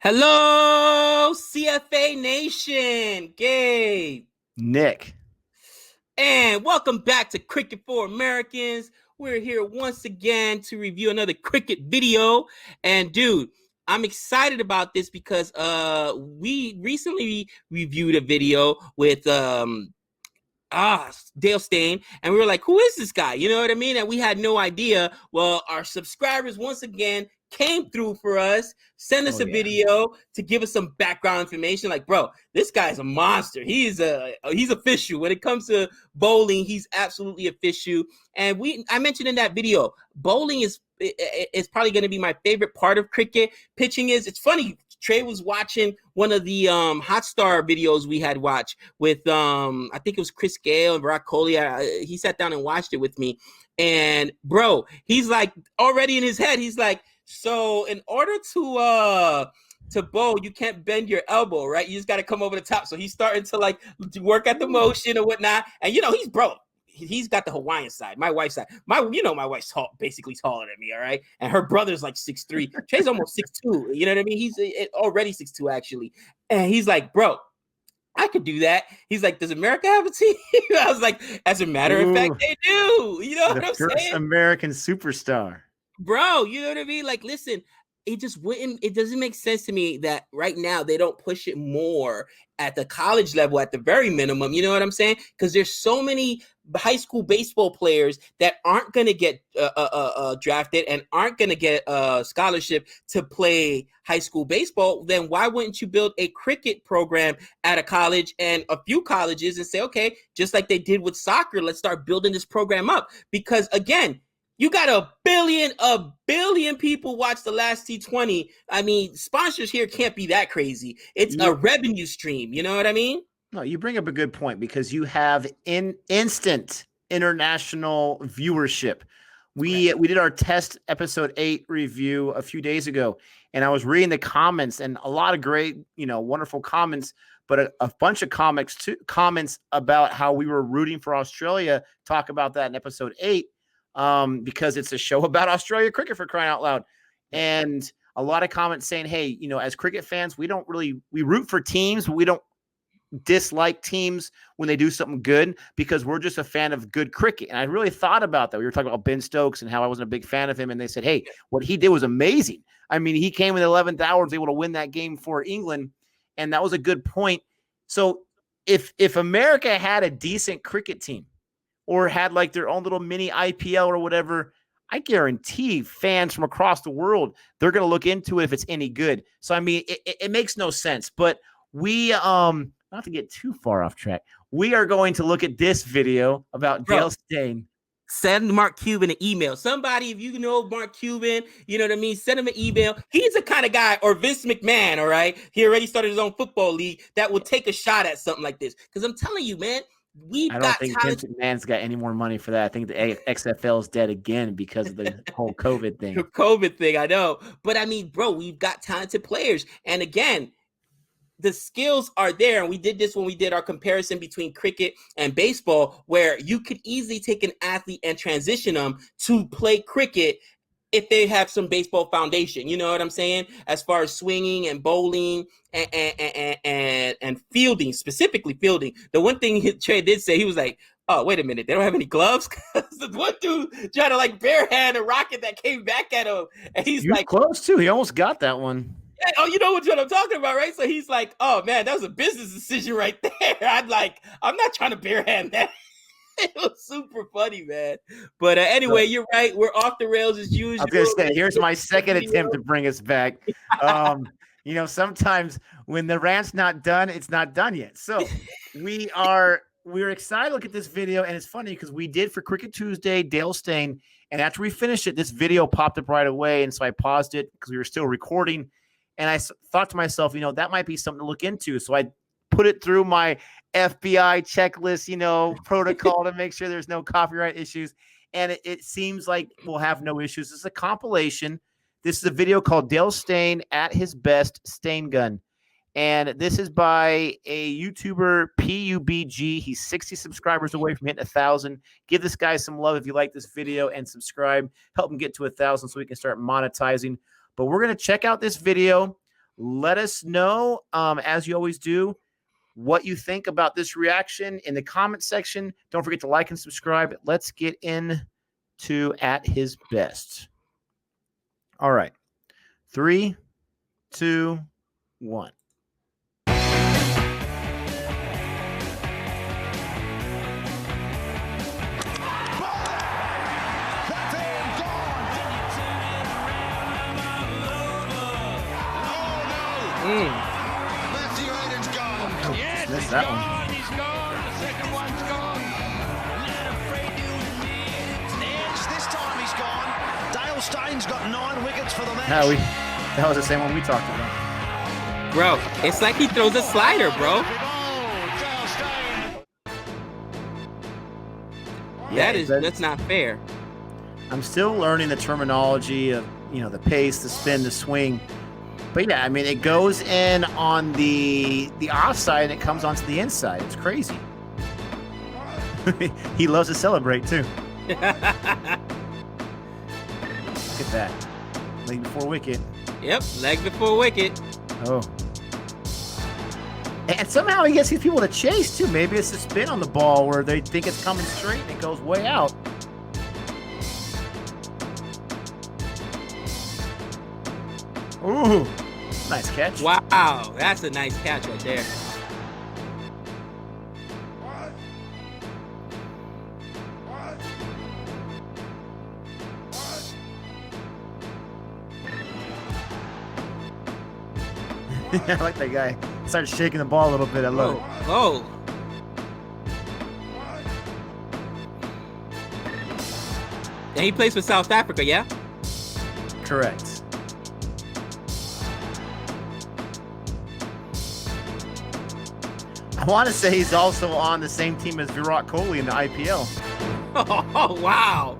Hello, CFA Nation. Gabe. Nick. And welcome back to Cricket for Americans. We're here once again to review another cricket video. And dude, I'm excited about this because we recently reviewed a video with Dale Steyn, and we were like, who is this guy? You know what I mean? And we had no idea. Well, our subscribers once again came through for us, sent us a video to give us some background information. Like, bro, this guy's a monster. He's official. When it comes to bowling, he's absolutely official. And I mentioned in that video, bowling is probably going to be my favorite part of cricket. Pitching is, it's funny. Trey was watching one of the Hotstar videos we had watched with I think it was Chris Gale and Virat Kohli. He sat down and watched it with me, and bro, he's like already in his head. He's like, so in order to bowl, you can't bend your elbow, right? You just got to come over the top. So he's starting to like work at the motion or whatnot, and he's broke. He's got the Hawaiian side, my wife's side. My wife's basically taller than me, all right? And her brother's like 6'3". Trey's almost 6'2". You know what I mean? He's already 6'2", actually. And he's like, bro, I could do that. He's like, does America have a team? I was like, as a matter of fact, they do. You know what I'm saying? First American superstar. Bro, you know what I mean? Like, listen, it doesn't make sense to me that right now they don't push it more at the college level at the very minimum. You know what I'm saying? Because there's so many high school baseball players that aren't going to get drafted and aren't going to get a scholarship to play high school baseball. Then why wouldn't you build a cricket program at a college and a few colleges and say, okay, just like they did with soccer, let's start building this program up? Because again, you got a billion people watch the last T20. I mean, sponsors here can't be that crazy. It's a revenue stream. You know what I mean? No, you bring up a good point because you have instant international viewership. We did our test episode 8 review a few days ago, and I was reading the comments and a lot of great, wonderful comments, but a bunch of comments about how we were rooting for Australia. Talk about that in episode 8. Because it's a show about Australia cricket, for crying out loud. And a lot of comments saying, hey, as cricket fans, we root for teams, but we don't dislike teams when they do something good because we're just a fan of good cricket. And I really thought about that. We were talking about Ben Stokes and how I wasn't a big fan of him. And they said, hey, what he did was amazing. I mean, he came in the 11th hour, was able to win that game for England. And that was a good point. So if America had a decent cricket team, or had like their own little mini IPL or whatever, I guarantee fans from across the world, they're going to look into it if it's any good. So, I mean, it makes no sense. But we, not to get too far off track, we are going to look at this video about Dale Steyn. Send Mark Cuban an email. Somebody, if you know Mark Cuban, you know what I mean? Send him an email. He's the kind of guy, or Vince McMahon, all right? He already started his own football league that will take a shot at something like this. Because I'm telling you, man, I don't think Vince McMahon's got any more money for that. I think the XFL is dead again because of the whole COVID thing. I know. But I mean, bro, we've got talented players. And again, the skills are there. And we did this when we did our comparison between cricket and baseball, where you could easily take an athlete and transition them to play cricket if they have some baseball foundation. You know what I'm saying? As far as swinging and bowling and fielding, specifically fielding. The one thing Trey did say, he was like, oh, wait a minute, they don't have any gloves? The one dude tried to like bare hand a rocket that came back at him. And he's like, close too. He almost got that one. Yeah, oh, you know what I'm talking about, right? So he's like, oh man, that was a business decision right there. I'm not trying to bare hand that. It was super funny, man. But anyway, you're right. We're off the rails as usual. I was going to say, here's my second attempt to bring us back. Sometimes when the rant's not done, it's not done yet. So we're excited to look at this video. And it's funny because we did for Cricket Tuesday, Dale Steyn. And after we finished it, this video popped up right away. And so I paused it because we were still recording. And I thought to myself, that might be something to look into. So I put it through my FBI checklist, protocol to make sure there's no copyright issues. And it seems like we'll have no issues. It's a compilation. This is a video called Dale Steyn at his best, Steyn Gun. And this is by a YouTuber, PUBG. He's 60 subscribers away from hitting 1,000. Give this guy some love if you like this video and subscribe. Help him get to 1,000 so we can start monetizing. But we're going to check out this video. Let us know, as you always do, what you think about this reaction in the comment section. Don't forget to like and subscribe. Let's get into At His Best. All right. 3, 2, 1. Matthew Hayden's gone. Oh, yes, missed that one. He's gone. The second one's gone. This time he's gone. Dale Steyn's got 9 wickets for the match. That was the same one we talked about. Bro, it's like he throws a slider, bro. That's not fair. I'm still learning the terminology of, the pace, the spin, the swing. But yeah, I mean, it goes in on the offside and it comes onto the inside. It's crazy. He loves to celebrate too. Look at that. Leg before wicket. Yep, leg before wicket. Oh. And somehow he gets these people to chase too. Maybe it's the spin on the ball where they think it's coming straight and it goes way out. Ooh, nice catch. Wow, that's a nice catch right there. I like that guy. Started shaking the ball a little bit. I love it. Oh. And he plays for South Africa, yeah? Correct. I want to say he's also on the same team as Virat Kohli in the IPL. Oh, wow.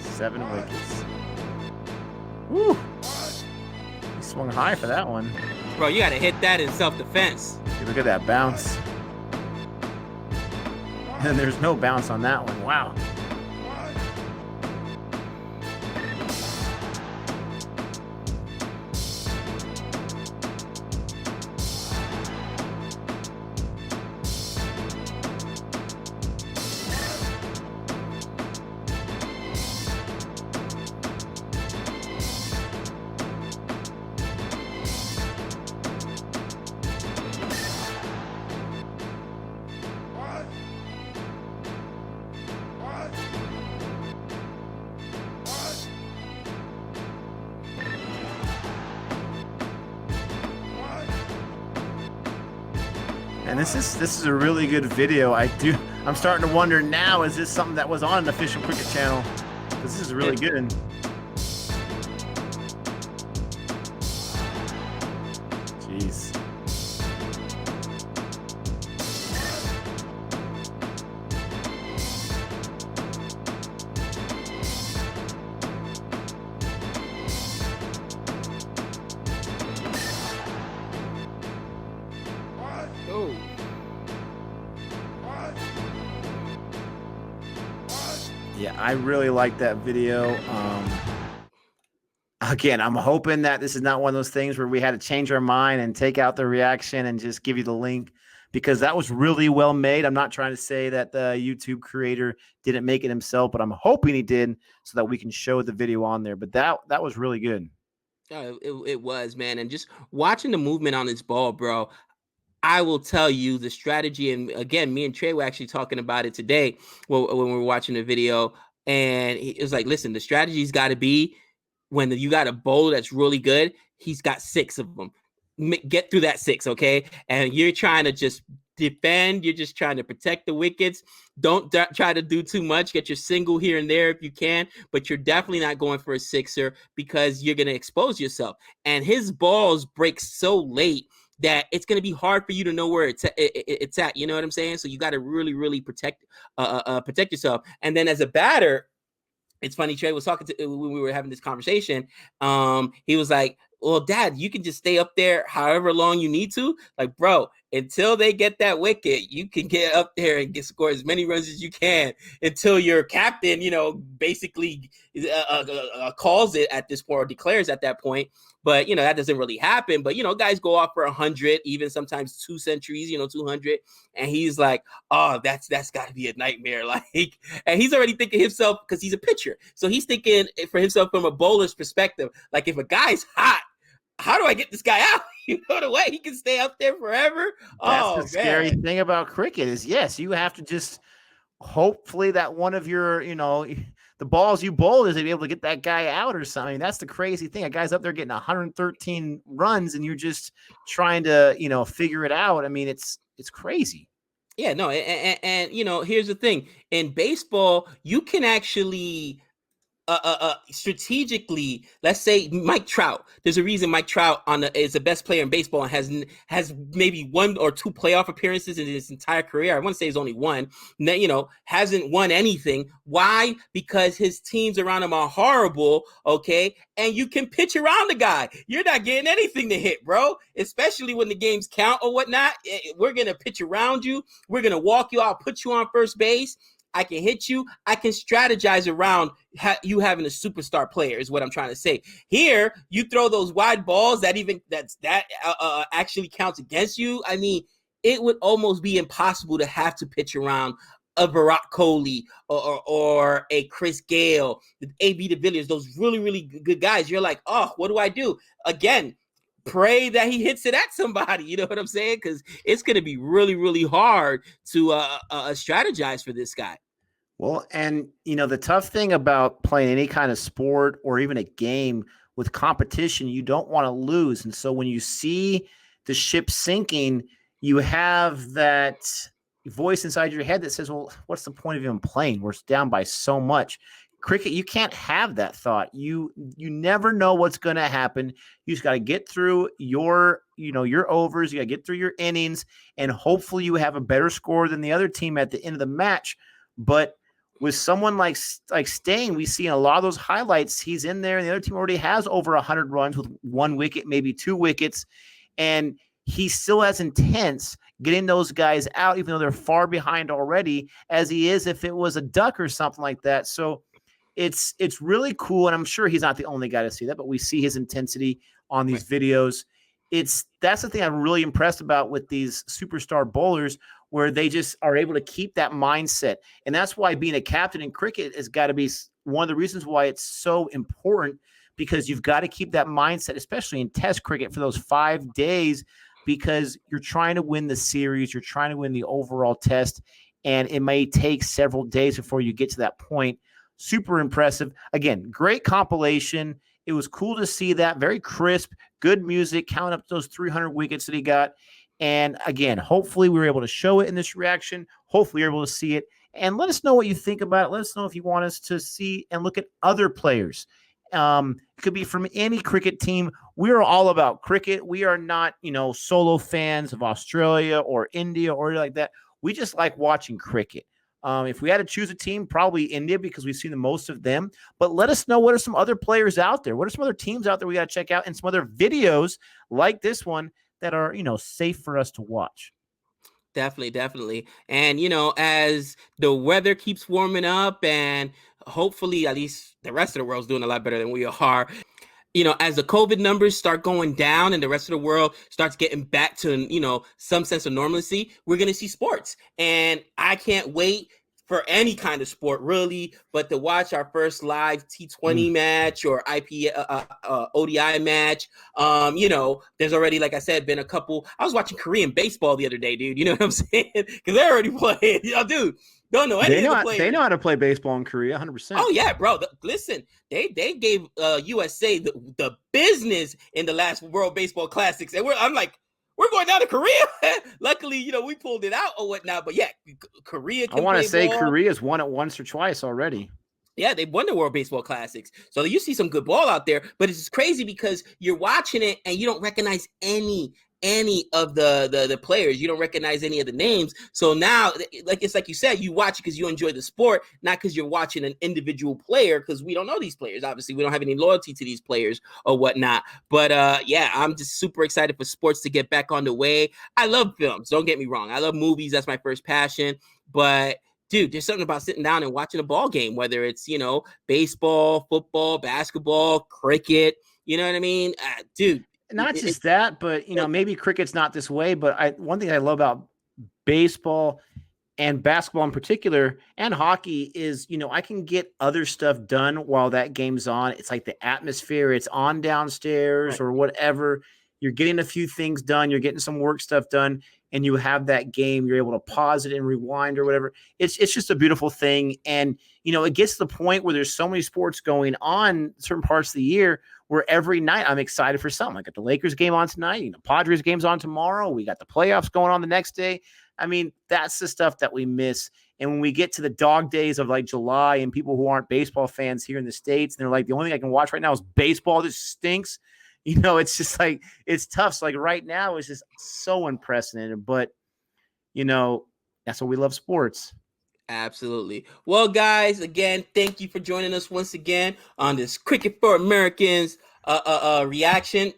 7 wickets. Woo. He swung high for that one. Bro, you got to hit that in self-defense. Look at that bounce. And there's no bounce on that one. Wow. And this is a really good video. I'm starting to wonder now, is this something that was on an official cricket channel? This is really good. Jeez. Oh. Yeah, I really like that video. Again, I'm hoping that this is not one of those things where we had to change our mind and take out the reaction and just give you the link, because that was really well made. I'm not trying to say that the YouTube creator didn't make it himself, but I'm hoping he did so that we can show the video on there. But that was really good. It was, man. And just watching the movement on this ball, bro, I will tell you the strategy. And again, me and Trey were actually talking about it today when we were watching the video. And it was like, listen, the strategy's got to be when you got a bowler that's really good, he's got 6 of them. Get through that 6, okay? And you're trying to just defend. You're just trying to protect the wickets. Don't try to do too much. Get your single here and there if you can, but you're definitely not going for a 6er because you're going to expose yourself. And his balls break so late that it's going to be hard for you to know where it's at. You know what I'm saying? So you got to really, really protect yourself. And then as a batter, it's funny, Trey was talking to when we were having this conversation. He was like, well, Dad, you can just stay up there however long you need to. Like, bro, until they get that wicket, you can get up there and score as many runs as you can until your captain, basically calls it at this point or declares at that point. But, that doesn't really happen. But, guys go off for 100, even sometimes 2 centuries, 200. And he's like, oh, that's got to be a nightmare. Like, and he's already thinking himself, because he's a pitcher. So he's thinking for himself from a bowler's perspective, like, if a guy's hot, how do I get this guy out? The way he can stay up there forever. That's the scary thing about cricket is, yes, you have to just hopefully that one of your, the balls you bowled is to be able to get that guy out or something. That's the crazy thing. A guy's up there getting 113 runs and you're just trying to, figure it out. I mean, it's crazy. Yeah, no. And here's the thing. In baseball, you can actually strategically, let's say Mike Trout. There's a reason Mike Trout is the best player in baseball and has maybe 1 or 2 playoff appearances in his entire career. I want to say he's only one. Hasn't won anything. Why? Because his teams around him are horrible. Okay, and you can pitch around the guy. You're not getting anything to hit, bro. Especially when the games count or whatnot. We're gonna pitch around you. We're gonna walk you out, put you on first base. I can hit you. I can strategize around you having a superstar player is what I'm trying to say. Here, you throw those wide balls that actually counts against you. I mean, it would almost be impossible to have to pitch around a Virat Kohli or a Chris Gale, A.B. de Villiers, those really, really good guys. You're like, oh, what do I do? Again, pray that he hits it at somebody. You know what I'm saying? Because it's going to be really, really hard to strategize for this guy. Well, and, the tough thing about playing any kind of sport or even a game with competition, you don't want to lose. And so when you see the ship sinking, you have that voice inside your head that says, well, what's the point of even playing? We're down by so much. Cricket, you can't have that thought. You never know what's going to happen. You just got to get through your overs. You got to get through your innings, and hopefully you have a better score than the other team at the end of the match. But with someone like Steyn, we see in a lot of those highlights, he's in there, and the other team already has over 100 runs with 1 wicket, maybe 2 wickets, and he still as intense getting those guys out, even though they're far behind already, as he is if it was a duck or something like that. So it's really cool, and I'm sure he's not the only guy to see that, but we see his intensity on these videos. That's the thing I'm really impressed about with these superstar bowlers, where they just are able to keep that mindset. And that's why being a captain in cricket has got to be one of the reasons why it's so important, because you've got to keep that mindset, especially in test cricket for those 5 days, because you're trying to win the series, you're trying to win the overall test, and it may take several days before you get to that point. Super impressive. Again, great compilation. It was cool to see that. Very crisp, good music, count up those 300 wickets that he got. And again, hopefully we were able to show it in this reaction. Hopefully you're able to see it. And let us know what you think about it. Let us know if you want us to see and look at other players. It could be from any cricket team. We're all about cricket. We are not, solo fans of Australia or India or like that. We just like watching cricket. If we had to choose a team, probably India, because we've seen the most of them. But let us know, what are some other players out there? What are some other teams out there we got to check out, and some other videos like this one that are, safe for us to watch. Definitely. And, as the weather keeps warming up, and hopefully at least the rest of the world's doing a lot better than we are, as the COVID numbers start going down and the rest of the world starts getting back to, some sense of normalcy, we're going to see sports. And I can't wait for any kind of sport, really, but to watch our first live T20 match or ODI match. There's already, like I said, been a couple. I was watching Korean baseball the other day, dude. You know what I'm saying? Because they're already playing. Dude, don't know anything. They know how to play baseball in Korea, 100%. Oh, yeah, bro. Listen, they gave USA the business in the last World Baseball Classics. And I'm like, we're going down to Korea. Luckily, we pulled it out or whatnot. But yeah, Korea can I want to say ball. Korea's won it once or twice already. Yeah, they won the World Baseball Classics. So you see some good ball out there. But it's crazy because you're watching it and you don't recognize any any of the players. You don't recognize any of the names. So now, like it's like you said, you watch it because you enjoy the sport, not because you're watching an individual player, because we don't know these players. Obviously, we don't have any loyalty to these players or whatnot. But yeah, I'm just super excited for sports to get back on the way. I love films. Don't get me wrong. I love movies. That's my first passion. But dude, there's something about sitting down and watching a ball game, whether it's, baseball, football, basketball, cricket. You know what I mean? Dude. Not just that, but maybe cricket's not this way. But one thing I love about baseball and basketball in particular, and hockey is, I can get other stuff done while that game's on. It's like the atmosphere, it's on downstairs Right. or whatever. You're getting a few things done. You're getting some work stuff done, and you have that game. You're able to pause it and rewind or whatever. It's just a beautiful thing. And, it gets to the point where there's so many sports going on certain parts of the year where every night I'm excited for something. I got the Lakers game on tonight, Padres game's on tomorrow. We got the playoffs going on the next day. I mean, that's the stuff that we miss. And when we get to the dog days of like July and people who aren't baseball fans here in the States, and they're like, the only thing I can watch right now is baseball. This stinks. It's just like, it's tough. So like right now it's just so unprecedented, but that's what we love sports. Absolutely. Well, guys, again, thank you for joining us once again on this Cricket for Americans reaction.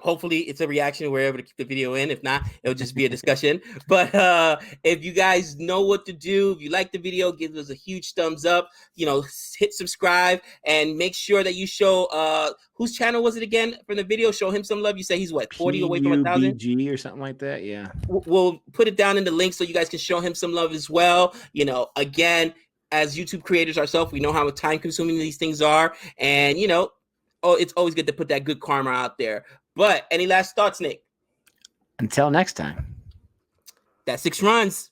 Hopefully it's a reaction. We're able to keep the video in. If not, it'll just be a discussion. But if you guys know what to do, if you like the video, give us a huge thumbs up, hit subscribe, and make sure that you show whose channel was it again from the video? Show him some love. You say he's what, 40 away from 1,000? PUBG or something like that. Yeah. We'll put it down in the link so you guys can show him some love as well. Again, as YouTube creators ourselves, we know how time consuming these things are. And, it's always good to put that good karma out there. But any last thoughts, Nick? Until next time. That's 6 runs.